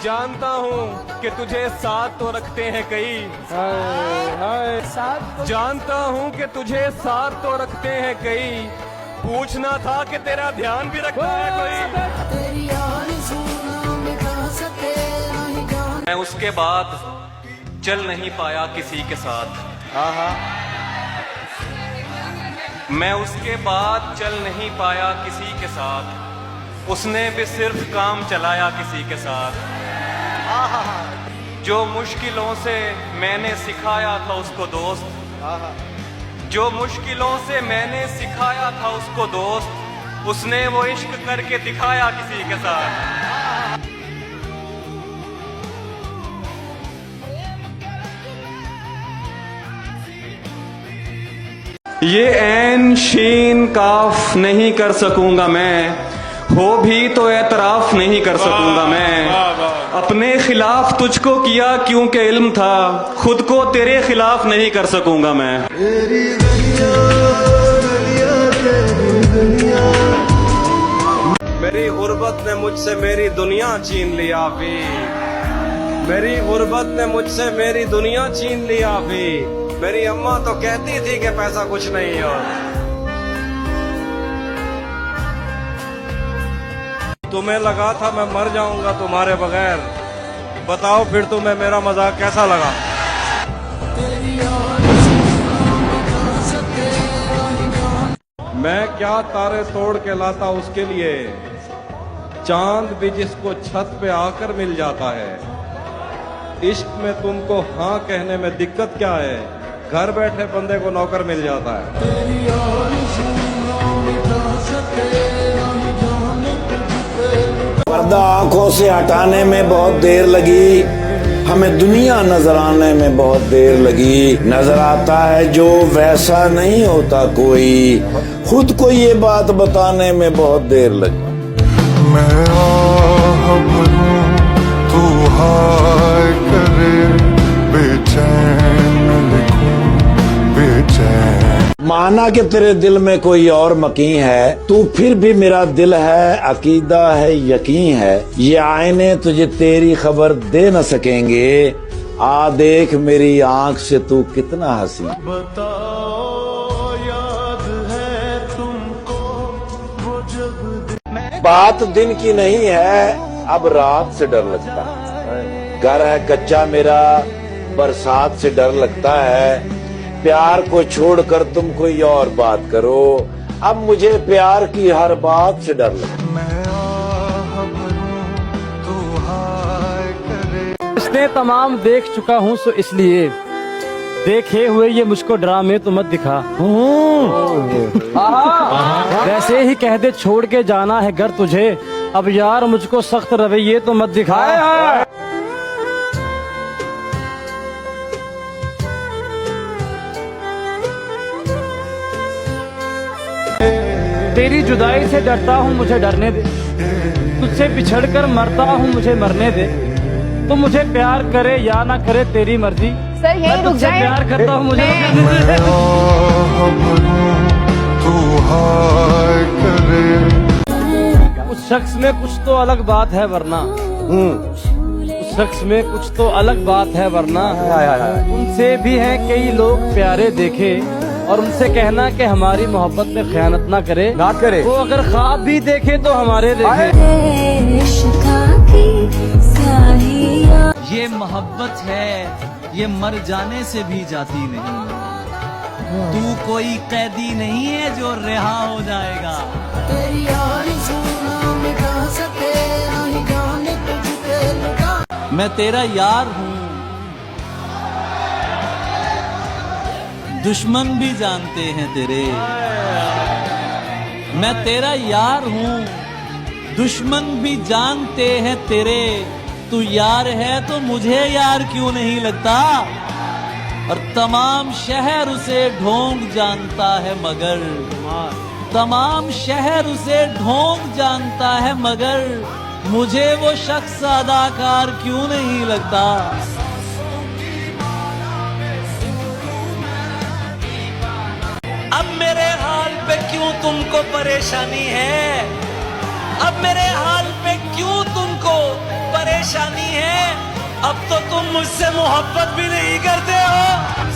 जानता हूँ कि तुझे साथ तो रखते हैं कई, जानता हूँ कि तुझे साथ तो रखते हैं कई, पूछना था कि तेरा ध्यान भी रखता है कोई। मैं उसके बाद चल नहीं पाया किसी के साथ, मैं उसके बाद चल नहीं पाया किसी के साथ, उसने भी सिर्फ काम चलाया किसी के साथ। जो मुश्किलों से मैंने सिखाया था उसको दोस्त, जो मुश्किलों से मैंने सिखाया था उसको दोस्त, उसने वो इश्क करके दिखाया किसी के साथ। ये ऐन शीन काफ नहीं कर सकूंगा मैं, हो भी तो एतराफ नहीं कर सकूंगा मैं। अपने खिलाफ तुझको किया क्योंकि इल्म था, खुद को तेरे खिलाफ नहीं कर सकूंगा मैं। मेरी गुर्बत ने मुझसे मेरी दुनिया छीन लिया भी, मेरी गुर्बत ने मुझसे मेरी दुनिया छीन लिया भी। मेरी अम्मा तो कहती थी कि पैसा कुछ नहीं और तुम्हें लगा था मैं मर जाऊंगा तुम्हारे बगैर, बताओ फिर तुम्हें मेरा मजाक कैसा लगा। मैं क्या तारे तोड़ के लाता उसके लिए, चांद भी जिसको छत पे आकर मिल जाता है। इश्क में तुमको हाँ कहने में दिक्कत क्या है, घर बैठे बंदे को नौकर मिल जाता है। पर्दा आंखों से हटाने में बहुत देर लगी, हमें दुनिया नजर आने में बहुत देर लगी। नजर आता है जो वैसा नहीं होता कोई, खुद को ये बात बताने में बहुत देर लगी। मैं आह भरूं तू हाय करे, बेचैन लिखूं बेचैन। माना कि तेरे दिल में कोई और मकीन है, तू फिर भी मेरा दिल है, अकीदा है, यकीन है। ये आईने तुझे तेरी खबर दे न सकेंगे, आ देख मेरी आंख से तू कितना हंसी। बताओ याद है तुमको वो जब बात दिन की नहीं है, अब रात से डर लगता है। घर है कच्चा मेरा, बरसात से डर लगता है। प्यार को छोड़कर तुम कोई और बात करो, अब मुझे प्यार की हर बात से डर लगता है। मैं आह भरूं तू हाय करे। इसने तमाम देख चुका हूँ सो इसलिए देखे हुए ये मुझको ड्रामे तो मत दिखा। वैसे ही कह दे छोड़ के जाना है घर तुझे, अब यार मुझको सख्त रवैये तो मत दिखा। तेरी जुदाई से डरता हूँ मुझे डरने दे, तुझसे बिछड़कर मरता हूँ मुझे मरने दे। तो मुझे प्यार करे या ना करे तेरी मर्जी, सर यही रुक जाए। प्यार करता हूँ मुझे आह भरूं तू हाय करे। उस शख्स में कुछ तो अलग बात है वरना, उस शख्स में कुछ तो अलग बात है वरना। उनसे भी हैं कई लोग प्यारे देखे, और उनसे कहना कि हमारी मोहब्बत में खयानत ना करे, वो अगर ख्वाब भी देखे तो हमारे देखे। ये मोहब्बत है, ये मर जाने से भी जाती नहीं। तू कोई कैदी नहीं है जो रिहा हो जाएगा। मैं तेरा यार हूँ, दुश्मन भी जानते हैं तेरे। मैं तेरा यार हूँ, दुश्मन भी जानते हैं तेरे। तू यार है तो मुझे यार क्यों नहीं लगता। और तमाम शहर उसे ढोंग जानता है मगर, तमाम शहर उसे ढोंग जानता है मगर, मुझे वो शख्स अदाकार क्यों नहीं लगता। अब मेरे हाल पे क्यों तुमको परेशानी है, अब मेरे हाल पे क्यों तुमको परेशानी परेशानी है, अब तो तुम मुझसे मोहब्बत भी नहीं करते हो।